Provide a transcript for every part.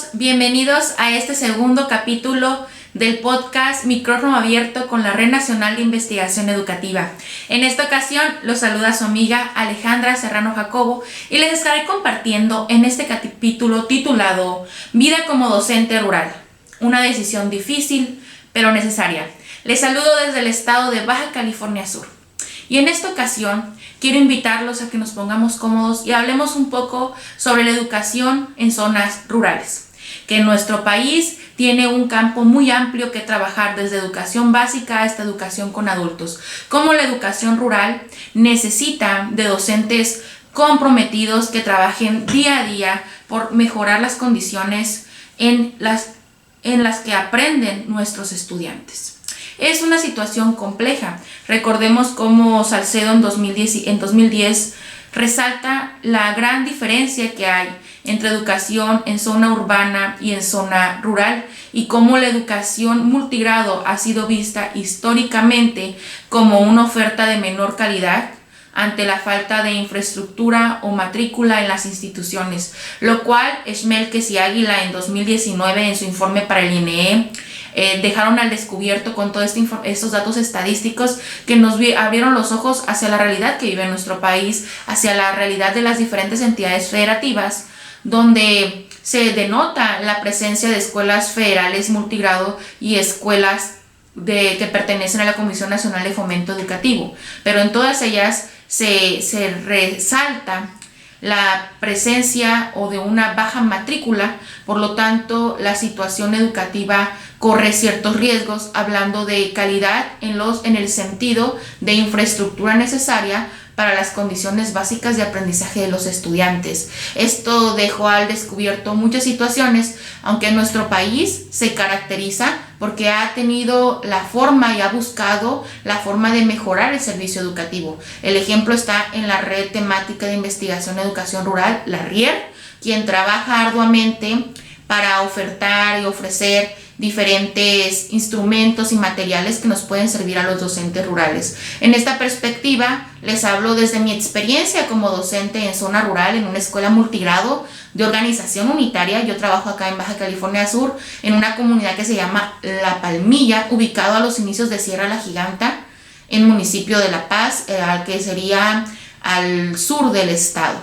todos, bienvenidos a este segundo capítulo del podcast Micrófono Abierto con la Red Nacional de Investigación Educativa. En esta ocasión los saluda su amiga Alejandra Serrano Jacobo y les estaré compartiendo en este capítulo titulado Vida como docente rural, una decisión difícil pero necesaria. Les saludo desde el estado de Baja California Sur. Y en esta ocasión quiero invitarlos a que nos pongamos cómodos y hablemos un poco sobre la educación en zonas rurales, que en nuestro país tiene un campo muy amplio que trabajar, desde educación básica hasta educación con adultos. Como la educación rural necesita de docentes comprometidos que trabajen día a día por mejorar las condiciones en las que aprenden nuestros estudiantes. Es una situación compleja. Recordemos cómo Salcedo en 2010 resalta la gran diferencia que hay entre educación en zona urbana y en zona rural, y cómo la educación multigrado ha sido vista históricamente como una oferta de menor calidad ante la falta de infraestructura o matrícula en las instituciones, lo cual Schmelkes y Águila en 2019 en su informe para el INEE dejaron al descubierto con todos estos datos estadísticos que nos abrieron los ojos hacia la realidad que vive nuestro país, hacia la realidad de las diferentes entidades federativas, donde se denota la presencia de escuelas federales multigrado y escuelas que pertenecen a la Comisión Nacional de Fomento Educativo, pero en todas ellas se resalta la presencia o de una baja matrícula. Por lo tanto, la situación educativa corre ciertos riesgos, hablando de calidad en el sentido de infraestructura necesaria para las condiciones básicas de aprendizaje de los estudiantes. Esto dejó al descubierto muchas situaciones, aunque nuestro país se caracteriza porque ha tenido la forma y ha buscado la forma de mejorar el servicio educativo. El ejemplo está en la Red Temática de Investigación en Educación Rural, la RIER, quien trabaja arduamente para ofertar y ofrecer diferentes instrumentos y materiales que nos pueden servir a los docentes rurales. En esta perspectiva, les hablo desde mi experiencia como docente en zona rural, en una escuela multigrado de organización unitaria. Yo trabajo acá en Baja California Sur, en una comunidad que se llama La Palmilla, ubicado a los inicios de Sierra La Giganta, en municipio de La Paz, que sería al sur del estado.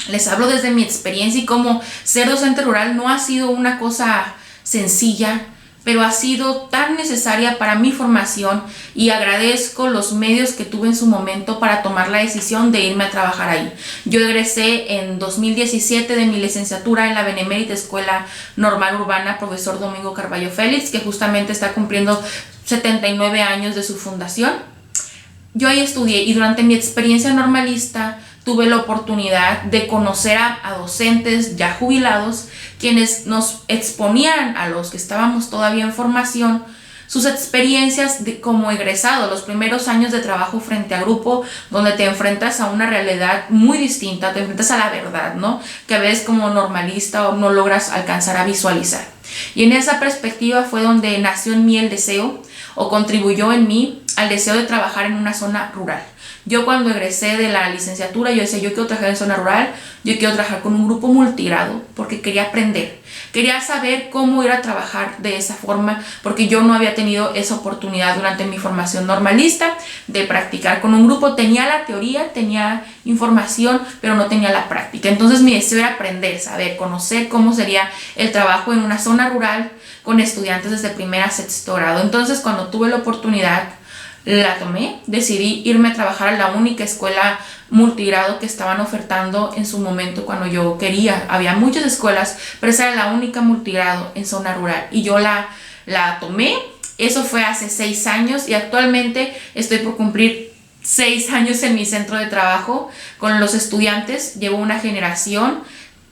Les hablo desde mi experiencia y cómo ser docente rural no ha sido una cosa sencilla, pero ha sido tan necesaria para mi formación, y agradezco los medios que tuve en su momento para tomar la decisión de irme a trabajar ahí. Yo egresé en 2017 de mi licenciatura en la Benemérita Escuela Normal Urbana Profesor Domingo Carballo Félix, que justamente está cumpliendo 79 años de su fundación. Yo ahí estudié, y durante mi experiencia normalista tuve la oportunidad de conocer a docentes ya jubilados, quienes nos exponían a los que estábamos todavía en formación sus experiencias como egresado, los primeros años de trabajo frente a grupo, donde te enfrentas a una realidad muy distinta, te enfrentas a la verdad, ¿no? Que a veces como normalista no logras alcanzar a visualizar. Y en esa perspectiva fue donde nació en mí el deseo, o contribuyó en mí al deseo de trabajar en una zona rural. Yo cuando egresé de la licenciatura, yo decía, yo quiero trabajar en zona rural, yo quiero trabajar con un grupo multigrado, porque quería aprender, quería saber cómo ir a trabajar de esa forma, porque yo no había tenido esa oportunidad durante mi formación normalista de practicar con un grupo. Tenía la teoría, tenía información, pero no tenía la práctica. Entonces mi deseo era aprender, saber, conocer cómo sería el trabajo en una zona rural con estudiantes desde primer a sexto grado. Entonces, cuando tuve la oportunidad, la tomé, decidí irme a trabajar a la única escuela multigrado que estaban ofertando en su momento cuando yo quería. Había muchas escuelas, pero esa era la única multigrado en zona rural, y yo la tomé. Eso fue hace 6 años, y actualmente estoy por cumplir 6 años en mi centro de trabajo con los estudiantes. Llevo una generación,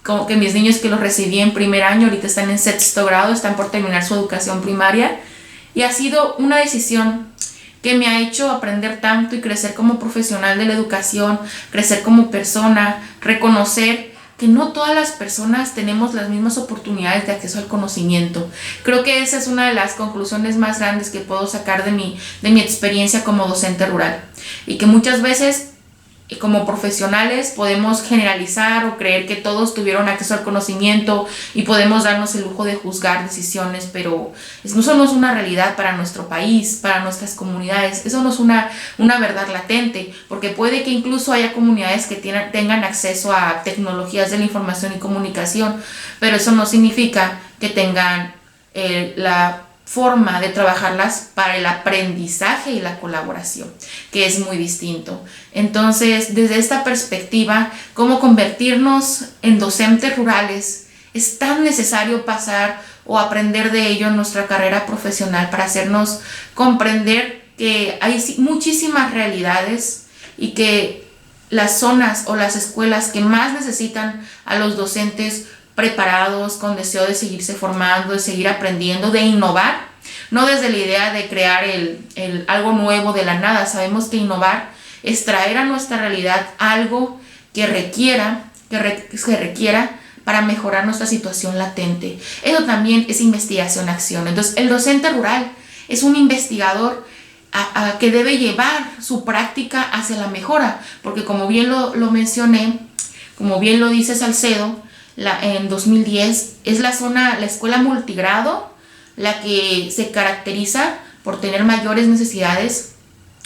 como que mis niños que los recibí en primer año ahorita están en sexto grado, están por terminar su educación primaria, y ha sido una decisión que me ha hecho aprender tanto y crecer como profesional de la educación, crecer como persona, reconocer que no todas las personas tenemos las mismas oportunidades de acceso al conocimiento. Creo que esa es una de las conclusiones más grandes que puedo sacar de mi experiencia como docente rural, y que muchas veces como profesionales podemos generalizar o creer que todos tuvieron acceso al conocimiento y podemos darnos el lujo de juzgar decisiones, pero eso no es una realidad para nuestro país, para nuestras comunidades. Eso no es una verdad latente, porque puede que incluso haya comunidades que tengan acceso a tecnologías de la información y comunicación, pero eso no significa que tengan la forma de trabajarlas para el aprendizaje y la colaboración, que es muy distinto. Entonces, desde esta perspectiva, cómo convertirnos en docentes rurales, es tan necesario pasar o aprender de ello en nuestra carrera profesional para hacernos comprender que hay muchísimas realidades y que las zonas o las escuelas que más necesitan a los docentes preparados, con deseo de seguirse formando, de seguir aprendiendo, de innovar, no desde la idea de crear algo nuevo de la nada. Sabemos que innovar es traer a nuestra realidad algo que se requiera para mejorar nuestra situación latente. Eso también es investigación-acción. Entonces, el docente rural es un investigador que debe llevar su práctica hacia la mejora, porque como bien lo mencioné, como bien lo dice Salcedo, en 2010 es la escuela multigrado la que se caracteriza por tener mayores necesidades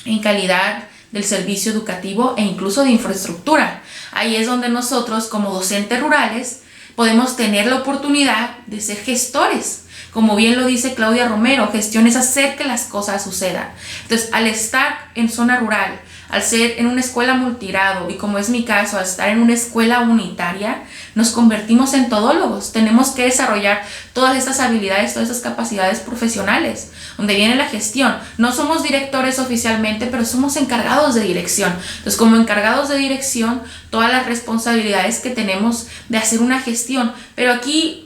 en calidad del servicio educativo e incluso de infraestructura. Ahí es donde nosotros como docentes rurales podemos tener la oportunidad de ser gestores. Como bien lo dice Claudia Romero, gestión es hacer que las cosas sucedan. Entonces, al estar en zona rural, al ser en una escuela multigrado y como es mi caso, al estar en una escuela unitaria, nos convertimos en todólogos. Tenemos que desarrollar todas estas habilidades, todas estas capacidades profesionales, donde viene la gestión. No somos directores oficialmente, pero somos encargados de dirección. Entonces, como encargados de dirección, todas las responsabilidades que tenemos de hacer una gestión. Pero aquí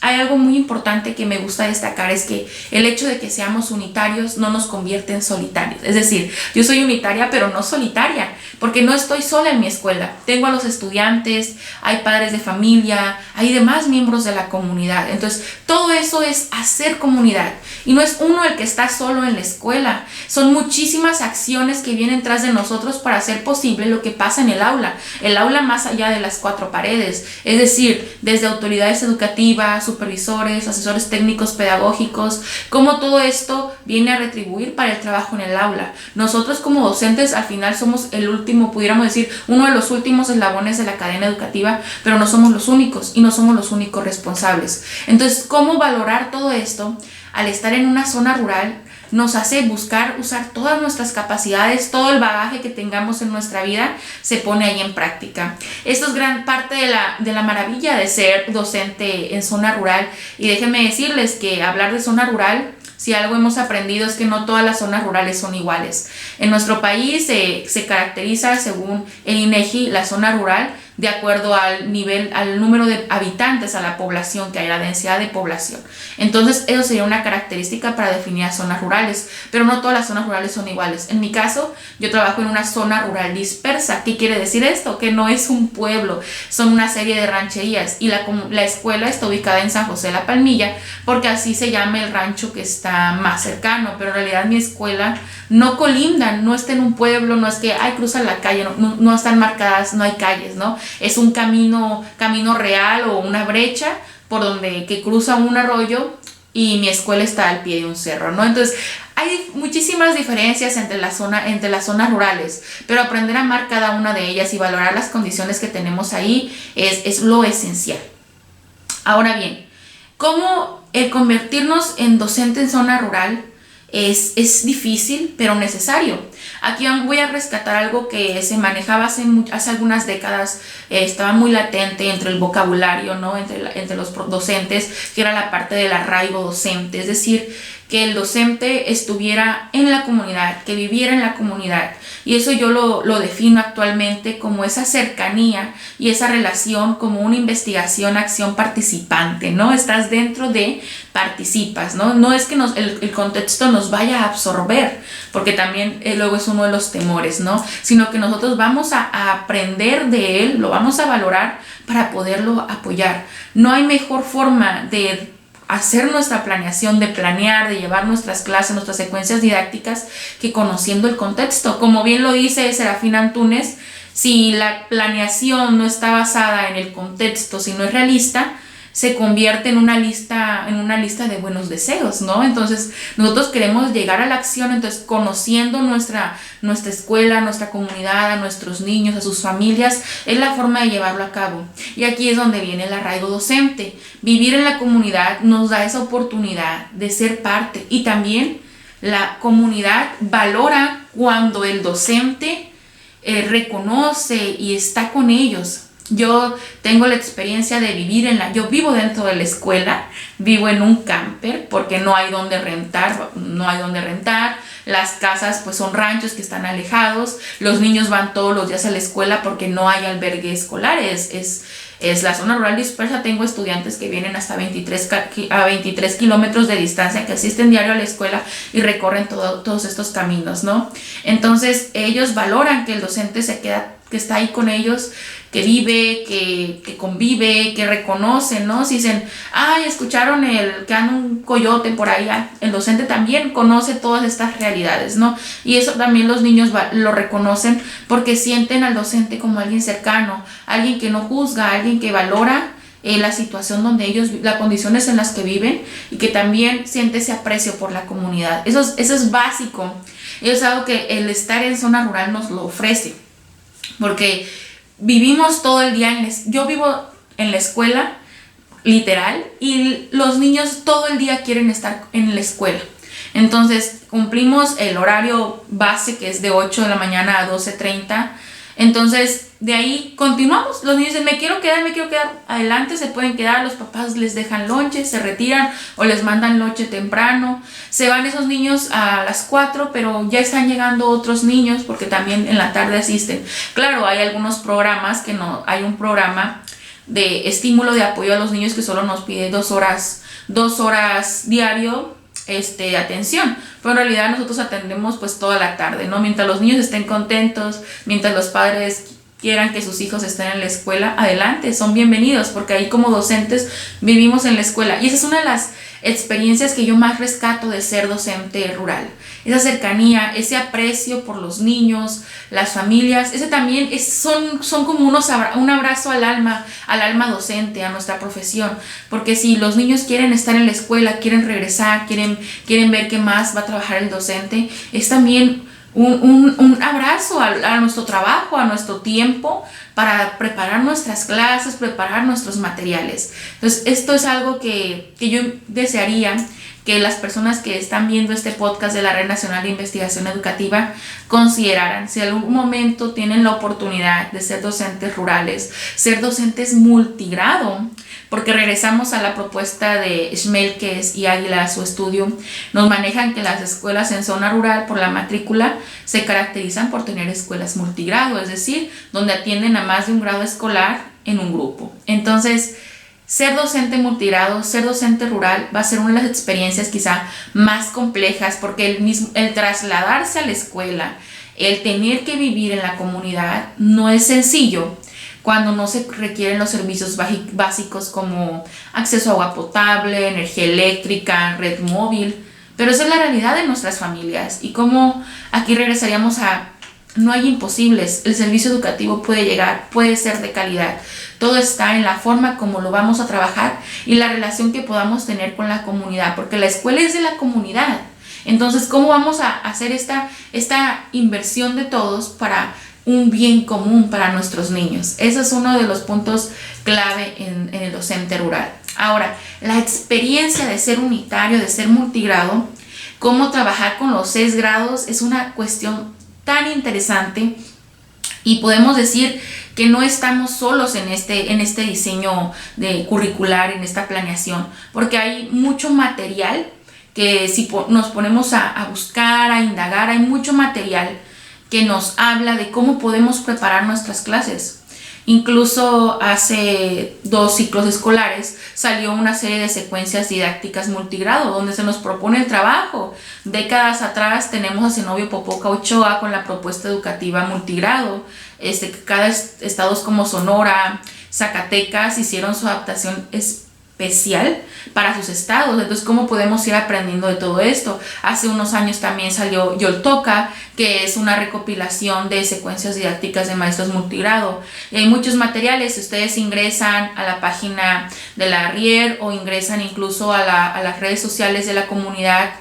hay algo muy importante que me gusta destacar, es que el hecho de que seamos unitarios no nos convierte en solitarios. Es decir, yo soy unitaria, pero no solitaria, porque no estoy sola en mi escuela. Tengo a los estudiantes, hay padres de familia, hay demás miembros de la comunidad. Entonces, todo eso es hacer comunidad. Y no es uno el que está solo en la escuela. Son muchísimas acciones que vienen tras de nosotros para hacer posible lo que pasa en el aula. El aula más allá de las cuatro paredes. Es decir, desde autoridades educativas, supervisores, asesores técnicos pedagógicos, cómo todo esto viene a retribuir para el trabajo en el aula. Nosotros como docentes al final somos el último, pudiéramos decir, uno de los últimos eslabones de la cadena educativa, pero no somos los únicos y no somos los únicos responsables. Entonces, ¿cómo valorar todo esto? Al estar en una zona rural, nos hace buscar usar todas nuestras capacidades, todo el bagaje que tengamos en nuestra vida se pone ahí en práctica. Esto es gran parte de la maravilla de ser docente en zona rural, y déjenme decirles que hablar de zona rural, si algo hemos aprendido es que no todas las zonas rurales son iguales. En nuestro país se caracteriza, según el INEGI, la zona rural de acuerdo al número de habitantes, a la población que hay, la densidad de población. Entonces, eso sería una característica para definir a zonas rurales, pero no todas las zonas rurales son iguales. En mi caso, yo trabajo en una zona rural dispersa. ¿Qué quiere decir esto? Que no es un pueblo, son una serie de rancherías, y la escuela está ubicada en San José de la Palmilla, porque así se llama el rancho que está más cercano, pero en realidad mi escuela no colinda, no está en un pueblo, no es que cruzan la calle, no están marcadas, no hay calles, ¿no? Es un camino real o una brecha que cruza un arroyo, y mi escuela está al pie de un cerro, ¿no? Entonces, hay muchísimas diferencias entre las zonas rurales, pero aprender a amar cada una de ellas y valorar las condiciones que tenemos ahí es lo esencial. Ahora bien, ¿cómo el convertirnos en docente en zona rural es difícil, pero necesario? Aquí voy a rescatar algo que se manejaba hace algunas décadas, estaba muy latente entre el vocabulario, ¿no? entre los docentes, que era la parte del arraigo docente, es decir, que el docente estuviera en la comunidad, que viviera en la comunidad. Y eso yo lo defino actualmente como esa cercanía y esa relación como una investigación, acción participante, ¿no? Estás dentro de, participas, ¿no? No es que el contexto nos vaya a absorber, porque también luego es uno de los temores, ¿no? Sino que nosotros vamos a aprender de él, lo vamos a valorar para poderlo apoyar. No hay mejor forma de hacer nuestra planeación, de planear, de llevar nuestras clases, nuestras secuencias didácticas, que conociendo el contexto. Como bien lo dice Serafín Antúnez, Si la planeación no está basada en el contexto, si no es realista, se convierte en una lista de buenos deseos, ¿no? Entonces, nosotros queremos llegar a la acción, entonces conociendo nuestra escuela, nuestra comunidad, a nuestros niños, a sus familias, es la forma de llevarlo a cabo. Y aquí es donde viene el arraigo docente. Vivir en la comunidad nos da esa oportunidad de ser parte, y también la comunidad valora cuando el docente reconoce y está con ellos. Yo tengo la experiencia de vivir yo vivo dentro de la escuela, vivo en un camper porque no hay donde rentar, las casas pues son ranchos que están alejados, los niños van todos los días a la escuela porque no hay albergue escolar, es la zona rural dispersa. Tengo estudiantes que vienen hasta 23 kilómetros de distancia, que asisten diario a la escuela y recorren todos estos caminos, ¿no? Entonces ellos valoran que el docente que está ahí con ellos, que vive, que convive, que reconoce, ¿no? Si dicen, ay, escucharon que anda un coyote por ahí, el docente también conoce todas estas realidades, ¿no? Y eso también los niños lo reconocen porque sienten al docente como alguien cercano, alguien que no juzga, alguien que valora la situación donde ellos, las condiciones en las que viven, y que también siente ese aprecio por la comunidad. Eso es básico. Y es algo que el estar en zona rural nos lo ofrece, porque vivimos todo el día yo vivo en la escuela, literal, y los niños todo el día quieren estar en la escuela. Entonces cumplimos el horario base, que es de 8 de la mañana a 12:30. Entonces de ahí continuamos. Los niños dicen, me quiero quedar. Adelante, se pueden quedar. Los papás les dejan lonche, se retiran o les mandan lonche temprano. Se van esos niños a las 4, pero ya están llegando otros niños porque también en la tarde asisten. Claro, hay algunos programas que no. Hay un programa de estímulo de apoyo a los niños que solo nos pide 2 horas diario de atención, pero en realidad nosotros atendemos pues toda la tarde, ¿no? Mientras los niños estén contentos, mientras los padres quieran que sus hijos estén en la escuela, adelante, son bienvenidos, porque ahí como docentes vivimos en la escuela. Y esa es una de las experiencias que yo más rescato de ser docente rural. Esa cercanía, ese aprecio por los niños, las familias, ese también son como un abrazo al alma docente, a nuestra profesión. Porque si los niños quieren estar en la escuela, quieren regresar, quieren ver qué más va a trabajar el docente, es también un abrazo a nuestro trabajo, a nuestro tiempo, para preparar nuestras clases, preparar nuestros materiales. Entonces, esto es algo que yo desearía que las personas que están viendo este podcast de la Red Nacional de Investigación Educativa consideraran. Si en algún momento tienen la oportunidad de ser docentes rurales, ser docentes multigrado, porque regresamos a la propuesta de Schmelkes y Águila, su estudio, nos manejan que las escuelas en zona rural por la matrícula se caracterizan por tener escuelas multigrado, es decir, donde atienden a más de un grado escolar en un grupo. Entonces, ser docente multigrado, ser docente rural va a ser una de las experiencias quizá más complejas, porque el trasladarse a la escuela, el tener que vivir en la comunidad no es sencillo cuando no se requieren los servicios básicos como acceso a agua potable, energía eléctrica, red móvil. Pero esa es la realidad de nuestras familias, y como aquí regresaríamos a no hay imposibles. El servicio educativo puede llegar, puede ser de calidad. Todo está en la forma como lo vamos a trabajar y la relación que podamos tener con la comunidad, porque la escuela es de la comunidad. Entonces, ¿cómo vamos a hacer esta inversión de todos para un bien común para nuestros niños? Ese es uno de los puntos clave en el docente rural. Ahora, la experiencia de ser unitario, de ser multigrado, cómo trabajar con los 6 grados es una cuestión tan interesante, y podemos decir que no estamos solos en este diseño curricular, en esta planeación, porque hay mucho material que si nos ponemos a buscar, a indagar, hay mucho material que nos habla de cómo podemos preparar nuestras clases. Incluso hace 2 ciclos escolares salió una serie de secuencias didácticas multigrado donde se nos propone el trabajo. Décadas atrás tenemos a Zenobio Popoca Ochoa con la propuesta educativa multigrado. Cada estados como Sonora, Zacatecas hicieron su adaptación especial para sus estados. Entonces, ¿cómo podemos ir aprendiendo de todo esto? Hace unos años también salió Yoltoca, que es una recopilación de secuencias didácticas de maestros multigrado. Y hay muchos materiales. Si ustedes ingresan a la página de la RIER o ingresan incluso a las redes sociales de la comunidad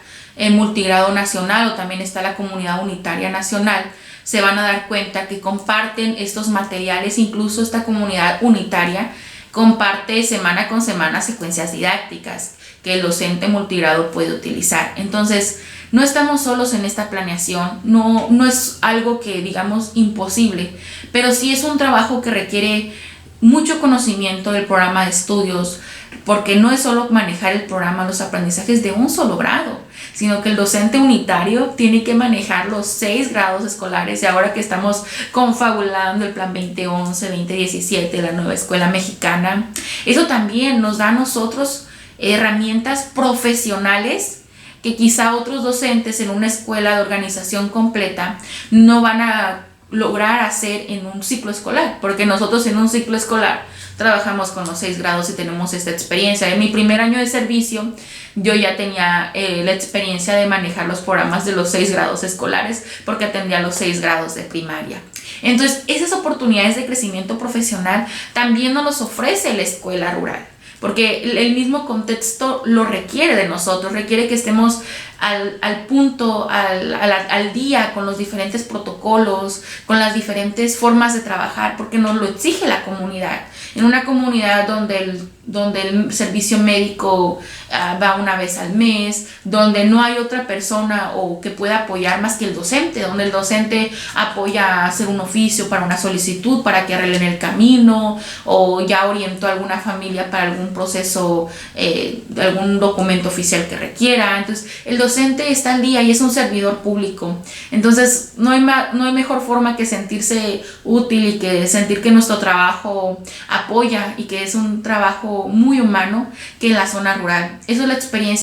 multigrado nacional, o también está la comunidad unitaria nacional, se van a dar cuenta que comparten estos materiales. Incluso esta comunidad unitaria comparte semana con semana secuencias didácticas que el docente multigrado puede utilizar. Entonces, no estamos solos en esta planeación, no es algo que digamos imposible, pero sí es un trabajo que requiere mucho conocimiento del programa de estudios, porque no es solo manejar el programa, los aprendizajes de un solo grado, sino que el docente unitario tiene que manejar los 6 grados escolares. Y ahora que estamos confabulando el plan 2011-2017, la nueva escuela mexicana, eso también nos da a nosotros herramientas profesionales que quizá otros docentes en una escuela de organización completa no van a lograr hacer en un ciclo escolar, porque nosotros en un ciclo escolar trabajamos con los 6 grados y tenemos esta experiencia. En mi primer año de servicio yo ya tenía la experiencia de manejar los programas de los 6 grados escolares, porque atendía los 6 grados de primaria. Entonces, esas oportunidades de crecimiento profesional también nos los ofrece la escuela rural, porque el mismo contexto lo requiere de nosotros, requiere que estemos al punto, al día con los diferentes protocolos, con las diferentes formas de trabajar, porque nos lo exige la comunidad. En una comunidad donde el servicio médico va una vez al mes, donde no hay otra persona o que pueda apoyar más que el docente, donde el docente apoya a hacer un oficio para una solicitud, para que arreglen el camino, o ya orientó a alguna familia para algún proceso, algún documento oficial que requiera. Entonces, el docente está al día y es un servidor público. Entonces, no hay mejor forma que sentirse útil y que sentir que nuestro trabajo apoya y que es un trabajo muy humano que en la zona rural. Eso es la experiencia